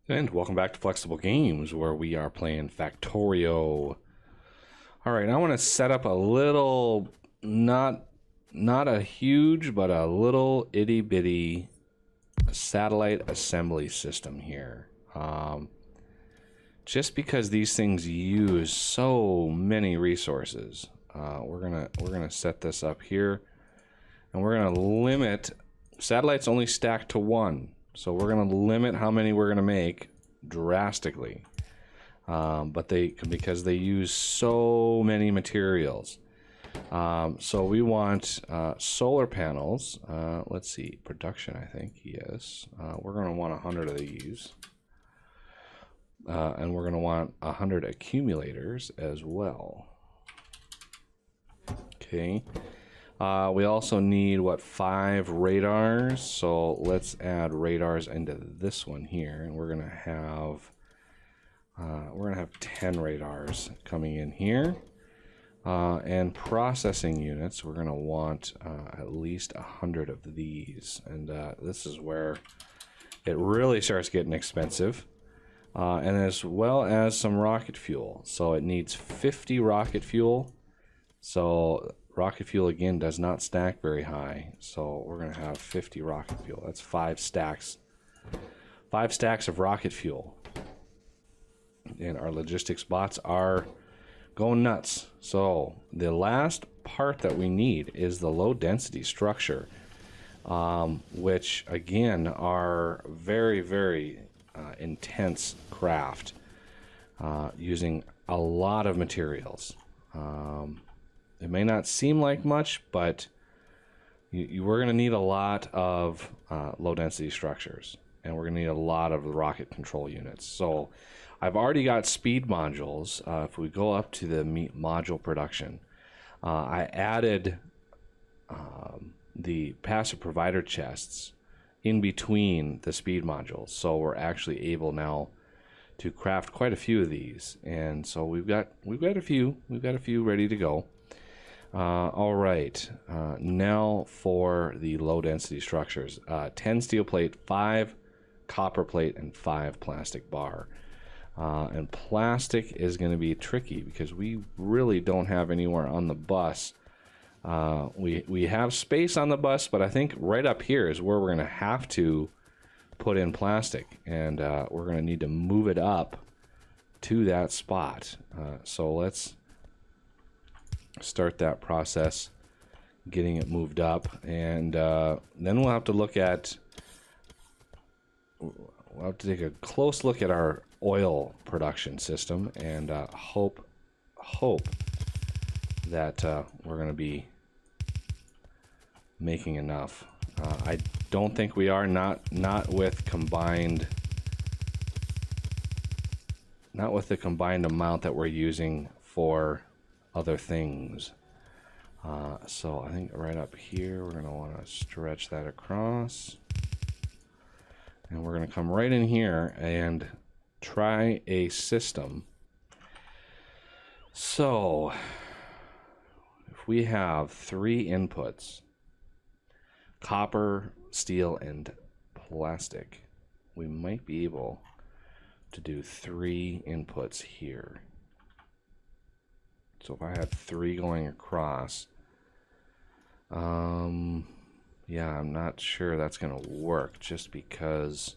And welcome back to Flexible Games, where we are playing Factorio. All right, I want to set up a little, not a huge, but a little itty bitty satellite assembly system here. Just because these things use so many resources, we're gonna set this up here, and we're gonna limit. Satellites only stack to one. So we're going to limit how many we're going to make drastically, but because they use so many materials. So we want solar panels. Let's see, production. I think yes. We're going to want 100 of these, and we're going to want 100 accumulators as well. Okay. We also need, 5 radars, so let's add radars into this one here, and we're gonna have 10 radars coming in here, and processing units. We're gonna want at least 100 of these, and this is where it really starts getting expensive, and as well as some rocket fuel. So it needs 50 rocket fuel. So rocket fuel, again, does not stack very high, so we're going to have 50 rocket fuel. That's 5 stacks. 5 stacks of rocket fuel. And our logistics bots are going nuts. So the last part that we need is the low density structure, which, again, are very, very intense craft, using a lot of materials. It may not seem like much, but we're going to need a lot of low-density structures, and we're going to need a lot of rocket control units. So I've already got speed modules. If we go up to the module production, I added the passive provider chests in between the speed modules, so we're actually able now to craft quite a few of these. And so we've got a few ready to go. All right, now for the low density structures. 10 steel plate, 5 copper plate, and 5 plastic bar. And plastic is going to be tricky because we really don't have anywhere on the bus. We have space on the bus, but I think right up here is where we're going to have to put in plastic, and we're going to need to move it up to that spot. So let's start that process, getting it moved up, and then we'll have to take a close look at our oil production system, and hope that we're going to be making enough. I don't think we are, not with the combined amount that we're using for other things. So I think right up here we're going to want to stretch that across, and we're going to come right in here and try a system. So if we have 3 inputs, copper, steel, and plastic, we might be able to do 3 inputs here. So if I have 3 going across, yeah, I'm not sure that's going to work, just because.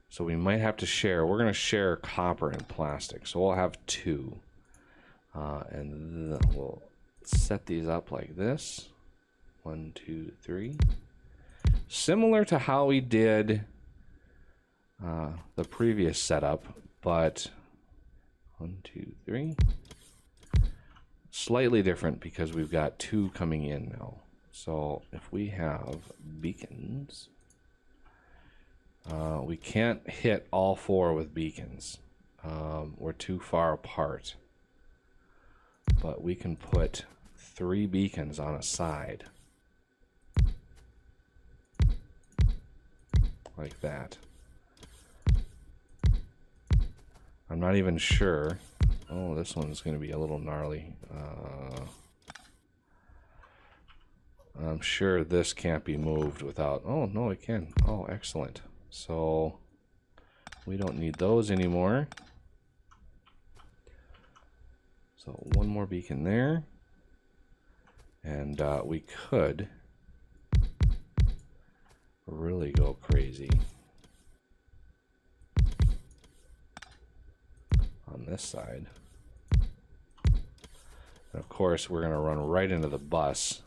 So we might have to share. We're going to share copper and plastic. So we'll have 2. And we'll set these up like this. 1, 2, 3. Similar to how we did the previous setup, but 1, 2, 3. Slightly different because we've got 2 coming in now. So if we have beacons, we can't hit all 4 with beacons. We're too far apart. But we can put 3 beacons on a side. Like that. I'm not even sure. Oh, this one's going to be a little gnarly. I'm sure this can't be moved without... Oh, no, it can. Oh, excellent. So We don't need those anymore. So one more beacon there. And we could really go crazy on this side. And of course, we're going to run right into the bus.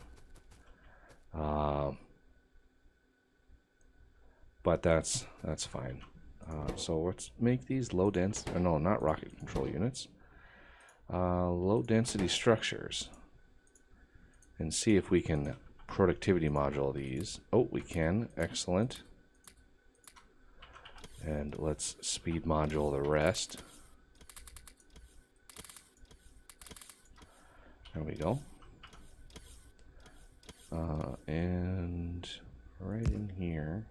But that's fine. So let's make these low density, no, not rocket control units. Low density structures. And see if we can productivity module these. Oh, we can. Excellent. And let's speed module the rest. There we go. And right in here.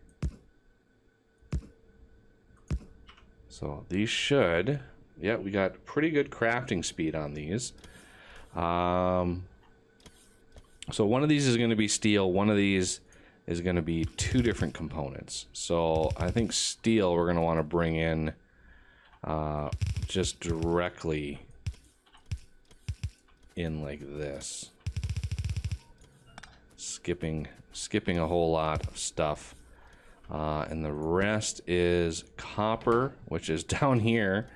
So these should, yeah, we got pretty good crafting speed on these. So one of these is going to be steel. One of these is going to be two different components. So I think steel we're going to want to bring in just directly in like this. Skipping a whole lot of stuff. And the rest is copper, which is down here.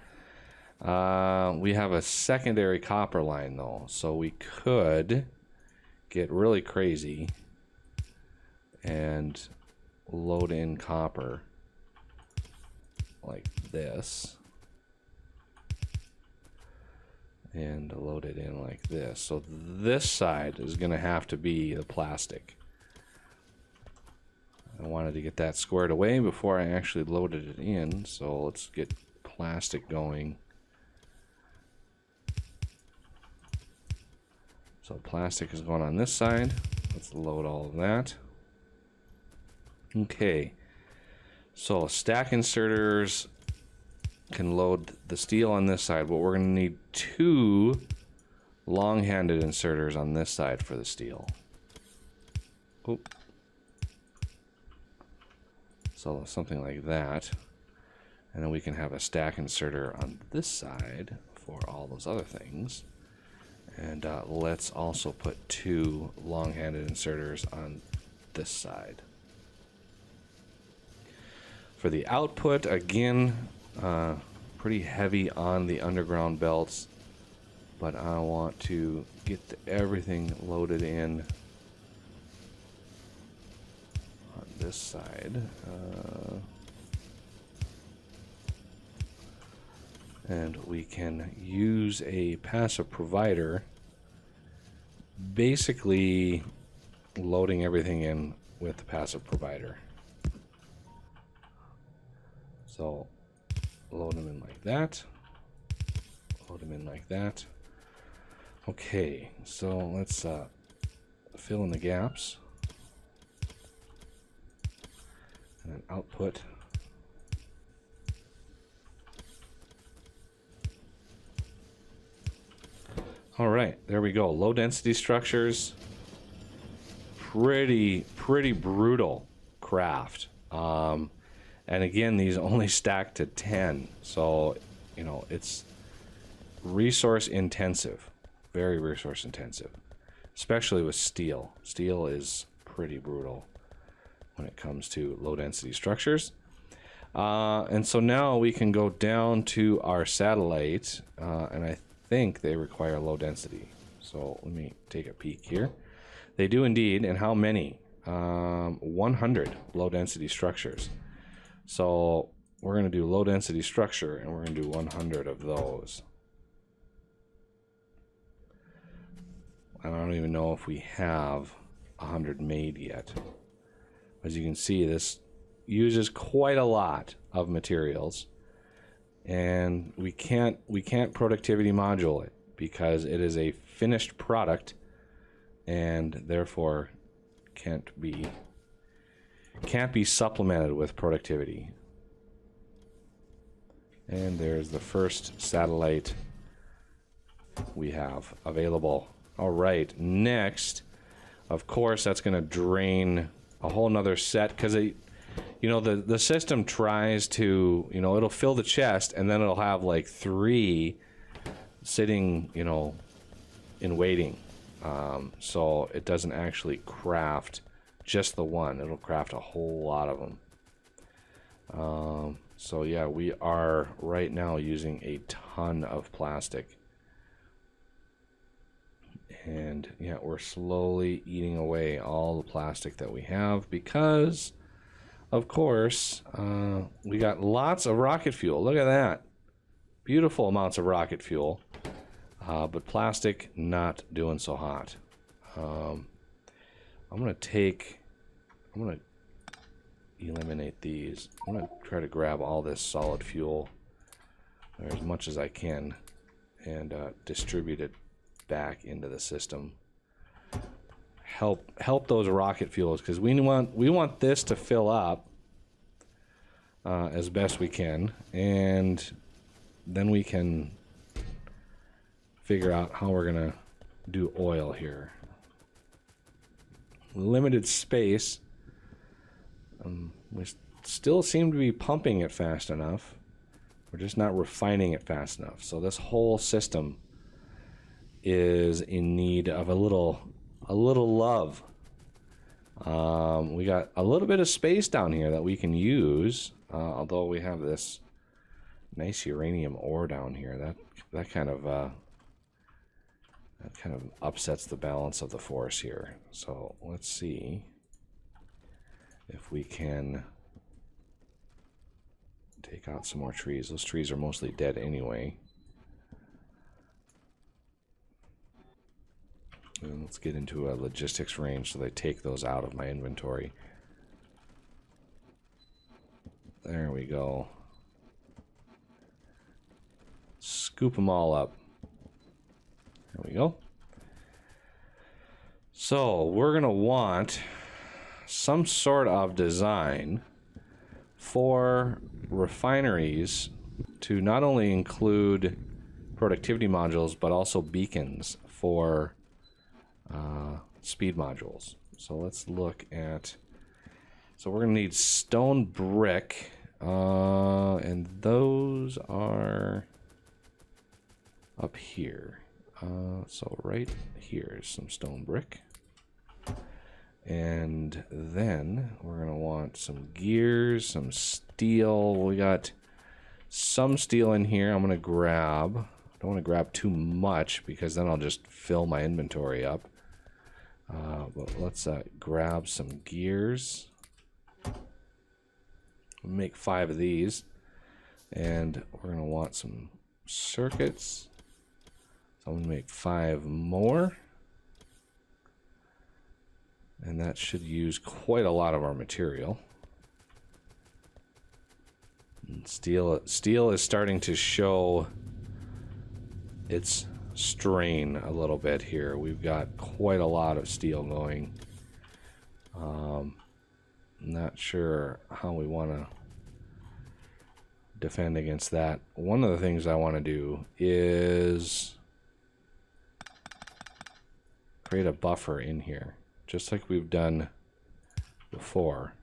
We have a secondary copper line though, so we could get really crazy and load in copper like this and load it in like this. So this side is going to have to be the plastic. I wanted to get that squared away before I actually loaded it in, so let's get plastic going. So plastic is going on this side. Let's load all of that. Okay. So stack inserters can load the steel on this side, but we're going to need two long-handed inserters on this side for the steel. Oop. So something like that. And then we can have a stack inserter on this side for all those other things. And let's also put two long-handed inserters on this side. For the output, again, pretty heavy on the underground belts, but I want to get everything loaded in on this side. And we can use a passive provider, basically loading everything in with the passive provider. So load them in like that, load them in like that. Okay, so let's fill in the gaps. And then output. All right, there we go. Low density structures. Pretty brutal craft. And again, these only stack to 10. So, you know, it's resource intensive. Very resource intensive. Especially with steel. Steel is pretty brutal when it comes to low density structures. And so now we can go down to our satellite, and I think they require low density. So let me take a peek here. They do indeed, and how many? 100 low density structures. So we're going to do low density structure, and we're going to do 100 of those. I don't even know if we have 100 made yet. As you can see, this uses quite a lot of materials, and we can't productivity module it because it is a finished product and therefore can't be supplemented with productivity. And there's the first satellite we have available. All right, next, of course, that's going to drain a whole nother set because you know, the system tries to, you know, it'll fill the chest and then it'll have like 3 sitting, you know, in waiting. So it doesn't actually craft just the one. It'll craft a whole lot of them. So yeah, we are right now using a ton of plastic. And yeah, we're slowly eating away all the plastic that we have because, of course, we got lots of rocket fuel. Look at that. Beautiful amounts of rocket fuel. But plastic not doing so hot. I'm going to eliminate these. I'm going to try to grab all this solid fuel as much as I can and distribute it back into the system. Help those rocket fuels, because we want this to fill up as best we can, and then we can figure out how we're gonna do oil here. Limited space. We still seem to be pumping it fast enough. We're just not refining it fast enough. So this whole system is in need of a little love. We got a little bit of space down here that we can use, although we have this nice uranium ore down here. That kind of upsets the balance of the force here. So let's see if we can take out some more trees. Those trees are mostly dead anyway. And let's get into a logistics range so they take those out of my inventory. There we go. Scoop them all up. There we go. So we're going to want some sort of design for refineries to not only include productivity modules, but also beacons for speed modules. So let's look at, so we're going to need stone brick, and those are up here. So right here is some stone brick. And then we're going to want some gears, some steel. We got some steel in here. I'm going to grab. I don't want to grab too much because then I'll just fill my inventory up. But let's grab some gears. Make 5 of these. And we're going to want some circuits. So I'm going to make 5 more. And that should use quite a lot of our material. And steel is starting to show its strain a little bit here. We've got quite a lot of steel going. Not sure how we want to defend against that. One of the things I want to do is create a buffer in here, just like we've done before.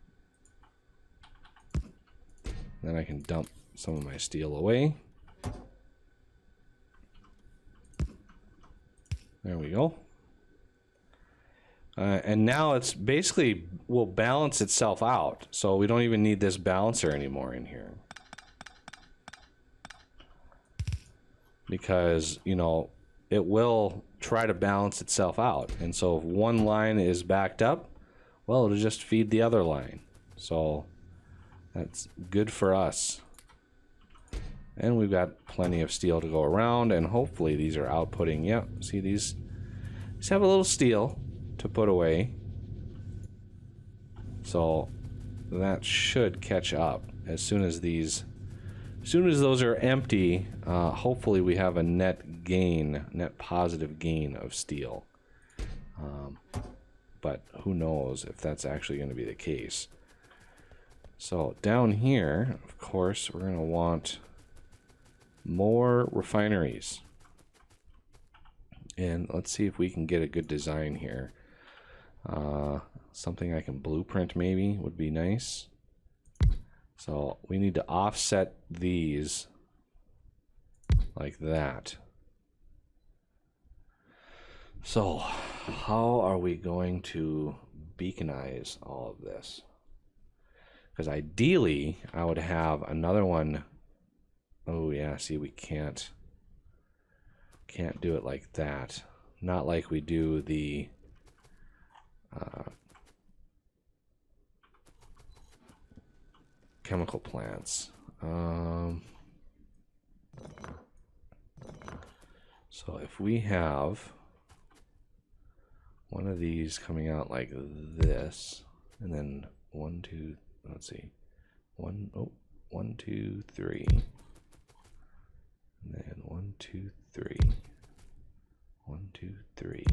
Then I can dump some of my steel away. There we go. And now it's basically will balance itself out. So we don't even need this balancer anymore in here. Because, you know, it will try to balance itself out. And so if one line is backed up, well, it'll just feed the other line. So that's good for us. And we've got plenty of steel to go around, and hopefully these are outputting. Yep, see these have a little steel to put away. So that should catch up as soon as those are empty. Hopefully we have a net positive gain of steel. But who knows if that's actually going to be the case. So down here, of course, we're going to want more refineries. And let's see if we can get a good design here. Something I can blueprint maybe would be nice. So we need to offset these like that. So how are we going to beaconize all of this? Because ideally, I would have another one. Oh yeah, see, we can't do it like that. Not like we do the chemical plants. So if we have one of these coming out like this, and then 1, 2, let's see, 1, 2, 3, and then 1, 2, 3, 1, 2, 3,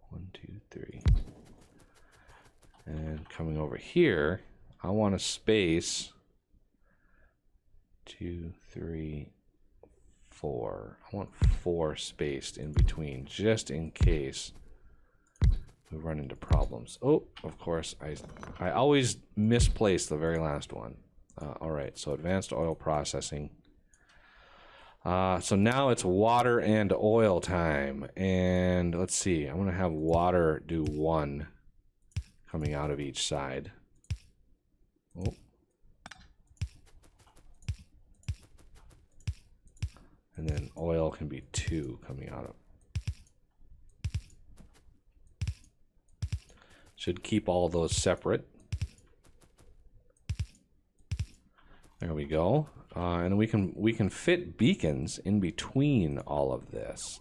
1, 2, 3, and coming over here, I want a space 2, 3, 4. I want 4 spaced in between, just in case we run into problems. Oh, of course, I always misplace the very last one. All right, so advanced oil processing. So now it's water and oil time. And let's see, I'm gonna have water do 1 coming out of each side. Oh. And then oil can be 2 coming out of. Should keep all those separate. There we go. And we can fit beacons in between all of this.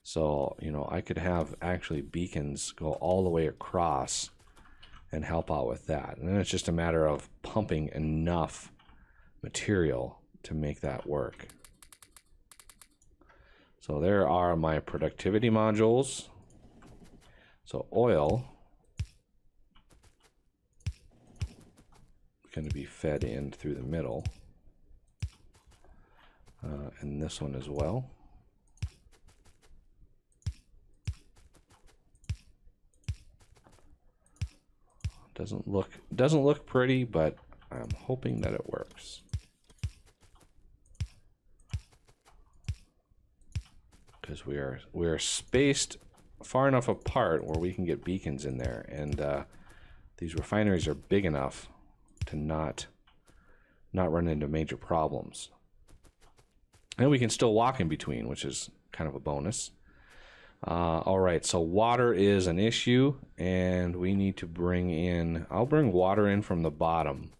So, you know, I could have actually beacons go all the way across and help out with that. And then it's just a matter of pumping enough material to make that work. So there are my productivity modules. So oil is going to be fed in through the middle. And this one as well. Doesn't look pretty, but I'm hoping that it works. Because we are spaced far enough apart where we can get beacons in there, and these refineries are big enough to not run into major problems. And we can still walk in between, which is kind of a bonus. All right, so water is an issue, and we need to bring in, I'll bring water in from the bottom,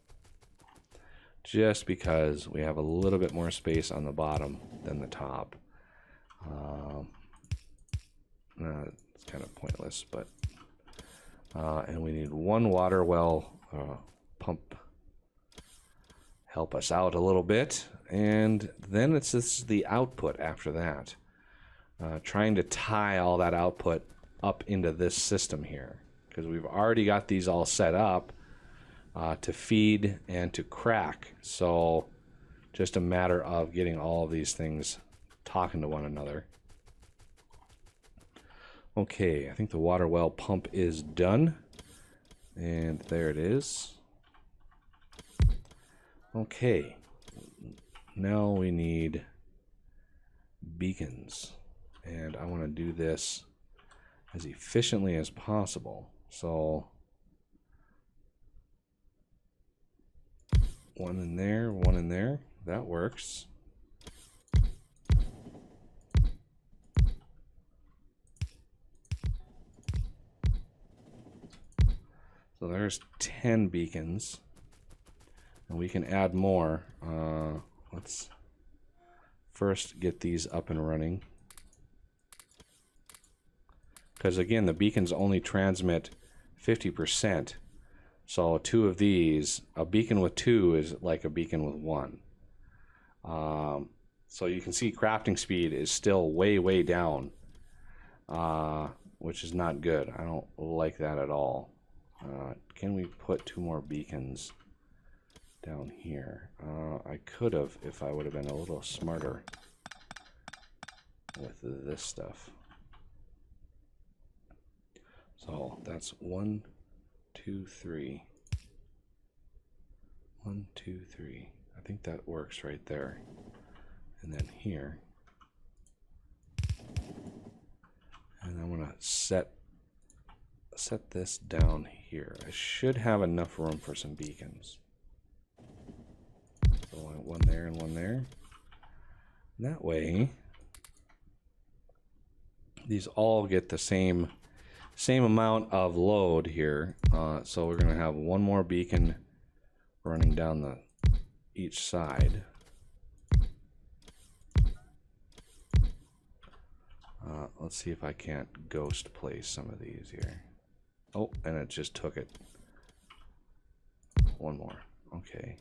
just because we have a little bit more space on the bottom than the top. It's kind of pointless, but and we need 1 water well pump help us out a little bit, and then it's just the output after that. Trying to tie all that output up into this system here, because we've already got these all set up to feed and to crack. So just a matter of getting all of these things talking to one another. Okay, I think the water well pump is done. And there it is. Okay, now we need beacons. And I want to do this as efficiently as possible. So 1 in there, 1 in there. That works. So there's 10 beacons, and we can add more. Let's first get these up and running, because again, the beacons only transmit 50%. So 2 of these, a beacon with 2 is like a beacon with 1. So you can see crafting speed is still way down, which is not good. I don't like that at all. Can we put 2 more beacons down here? I could have if I would have been a little smarter with this stuff. So that's 1, 2, 3. 1, 2, 3. I think that works right there. And then here. And I'm gonna set this down here. I should have enough room for some beacons. So one there and one there. That way, these all get the same amount of load here. So we're gonna have one more beacon running down each side. Let's see if I can't ghost place some of these here. Oh, and it just took it. One more. Okay.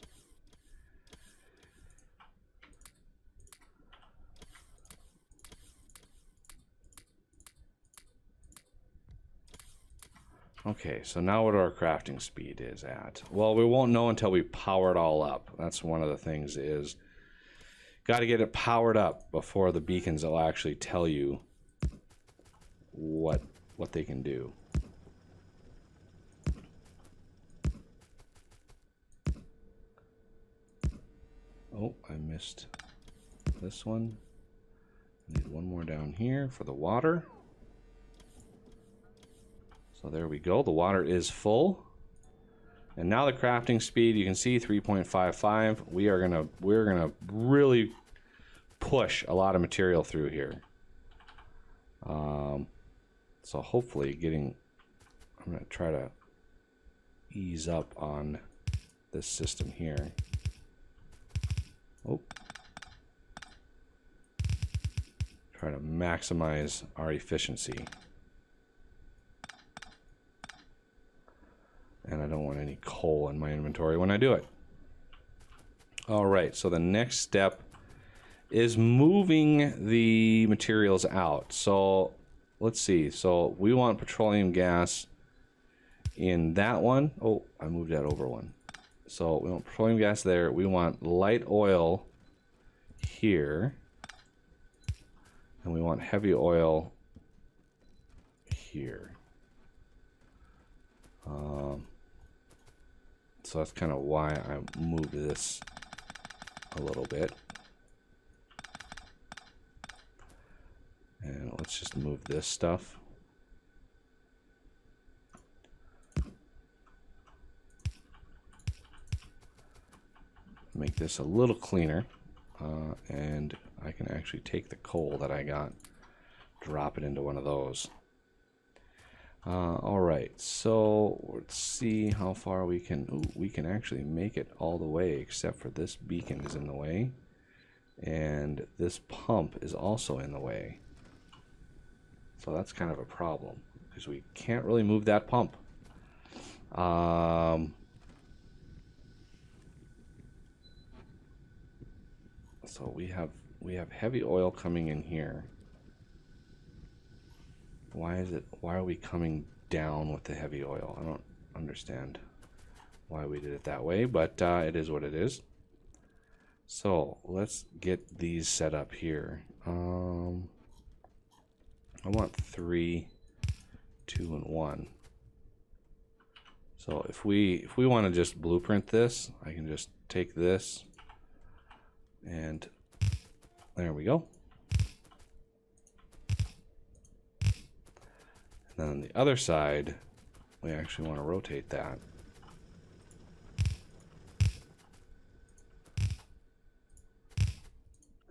Okay, so now what our crafting speed is at. Well, we won't know until we power it all up. That's one of the things is, got to get it powered up before the beacons will actually tell you what they can do. Oh, I missed this one. Need one more down here for the water. So there we go. The water is full. And now the crafting speed, you can see 3.55. We're gonna really push a lot of material through here. So hopefully I'm gonna try to ease up on this system here. Oh. Try to maximize our efficiency. And I don't want any coal in my inventory when I do it. All right, so the next step is moving the materials out. So let's see. So we want petroleum gas in that one. Oh, I moved that over one. So we want petroleum gas there. We want light oil here. And we want heavy oil here. So that's kind of why I moved this a little bit. And let's just move this stuff. Make this a little cleaner. And I can actually take the coal that I got, drop it into one of those. All right, so let's see how far we can. Ooh, we can actually make it all the way, except for this beacon is in the way, and this pump is also in the way. So that's kind of a problem because we can't really move that pump. So we have heavy oil coming in here. Why are we coming down with the heavy oil? I don't understand why we did it that way, but it is what it is. So let's get these set up here. I want 3, 2, and 1. So if we want to just blueprint this, I can just take this and there we go. Then on the other side, we actually want to rotate that.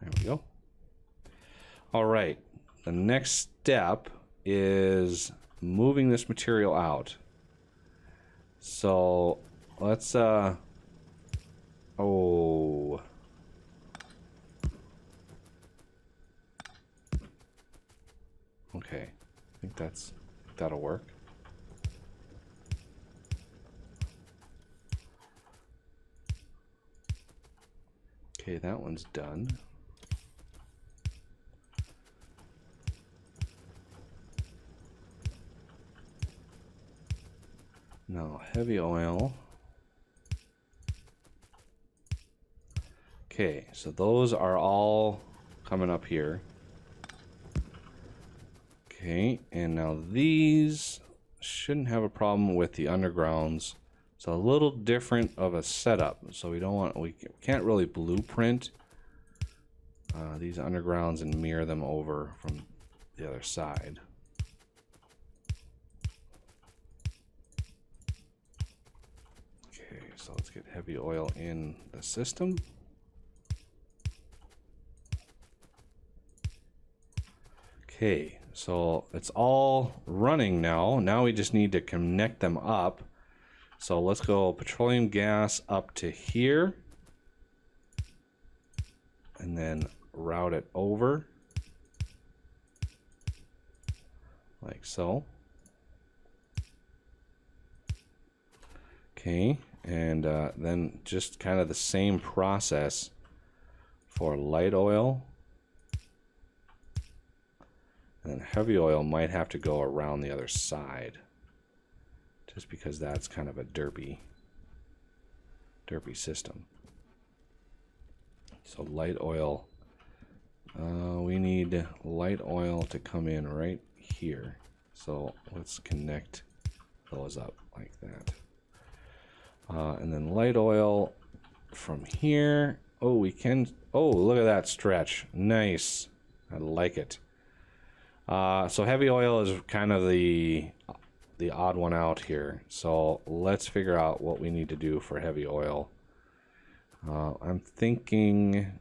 There we go. All right, the next step is moving this material out. So let's, oh. Okay, I think that'll work. Okay, that one's done. Now, heavy oil. Okay, so those are all coming up here. Okay, and now these shouldn't have a problem with the undergrounds. It's a little different of a setup, so we can't really blueprint these undergrounds and mirror them over from the other side. Okay, so let's get heavy oil in the system. Okay, so it's all running now. Now we just need to connect them up. So let's go petroleum gas up to here. And then route it over. Like so. Okay, and then just kind of the same process for light oil. And heavy oil might have to go around the other side, just because that's kind of a derpy system. So light oil, we need light oil to come in right here. So let's connect those up like that. And then light oil from here. Oh, we can, oh, look at that stretch. Nice. I like it. So heavy oil is kind of the odd one out here. So let's figure out what we need to do for heavy oil. I'm thinking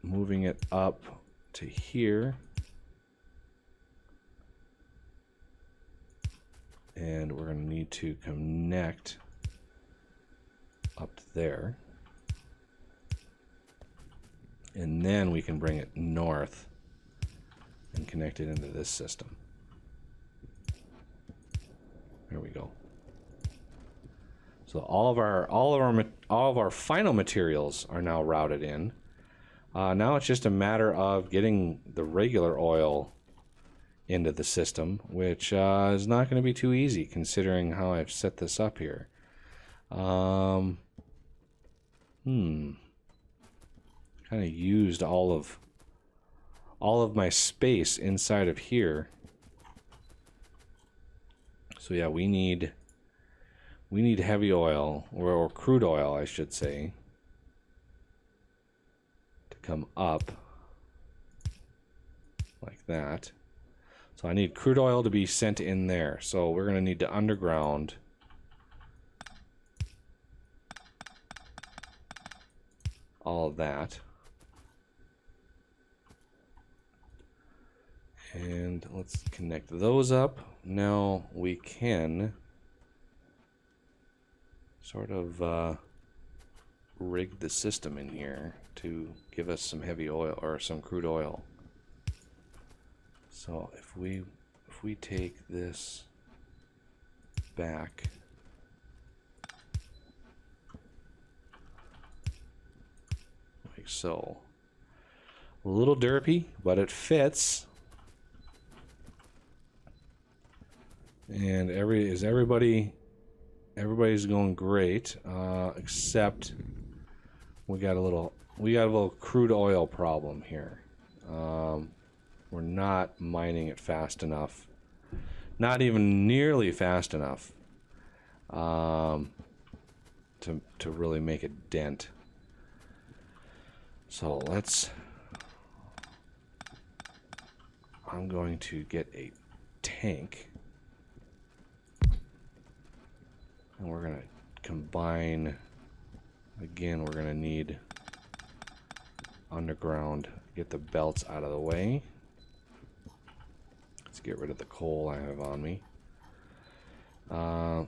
moving it up to here. And we're going to need to connect up there. And then we can bring it north and connect it into this system. There we go. So all of our final materials are now routed in. Now it's just a matter of getting the regular oil into the system, which is not going to be too easy considering how I've set this up here. Kind of used all of my space inside of here. So yeah, we need heavy oil, or crude oil, I should say, to come up like that. So I need crude oil to be sent in there. So we're going to need to underground all of that. And let's connect those up. Now we can sort of rig the system in here to give us some heavy oil or some crude oil. So if we take this back, like so, a little derpy, but it fits. And everybody's going great, except we got a little crude oil problem here. We're not mining it fast enough, not even nearly fast enough, to really make a dent. So I'm going to get a tank. And we're going to combine, again, we're going to need underground, get the belts out of the way. Let's get rid of the coal I have on me.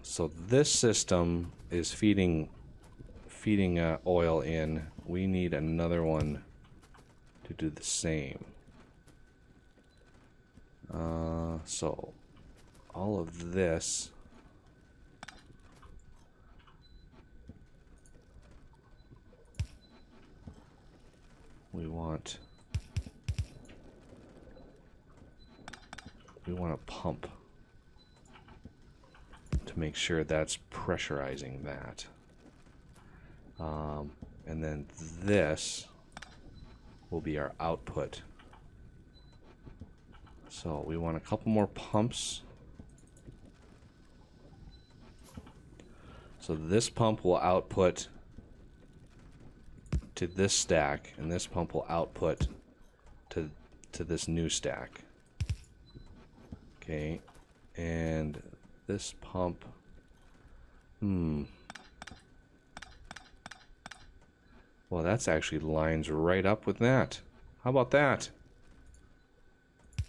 So this system is feeding oil in. We need another one to do the same. So all of this we want a pump to make sure that's pressurizing that. And then this will be our output. So we want a couple more pumps. So this pump will output to this stack, and this pump will output to this new stack. Okay, and this pump, well, that's actually lines right up with that. How about that?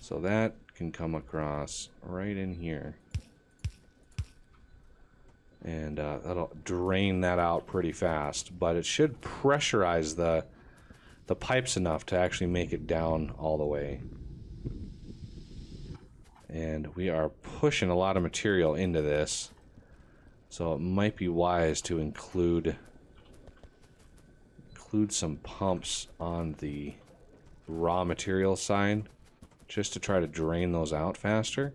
So that can come across right in here. And that'll drain that out pretty fast, but it should pressurize the pipes enough to actually make it down all the way. And we are pushing a lot of material into this, so it might be wise to include some pumps on the raw material side, just to try to drain those out faster.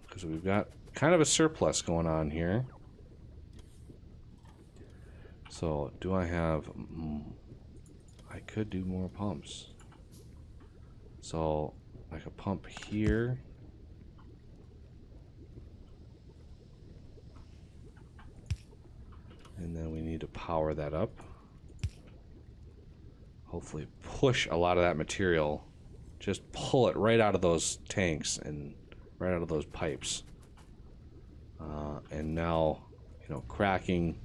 Because we've got kind of a surplus going on here. So, do I have... I could do more pumps. So, like a pump here. And then we need to power that up. Hopefully push a lot of that material. Just pull it right out of those tanks and right out of those pipes. And now, you know, cracking,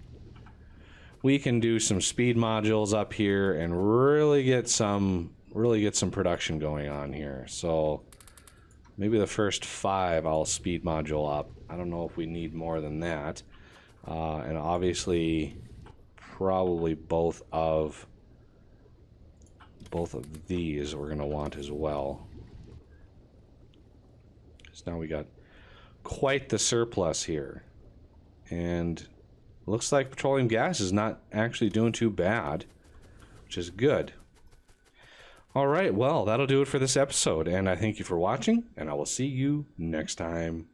we can do some speed modules up here and really get some production going on here. So maybe the first 5 I'll speed module up. I don't know if we need more than that. And obviously probably both of these we're gonna want as well. So now we got quite the surplus here, and looks like petroleum gas is not actually doing too bad, which is good. All right, well, that'll do it for this episode, and I thank you for watching, and I will see you next time.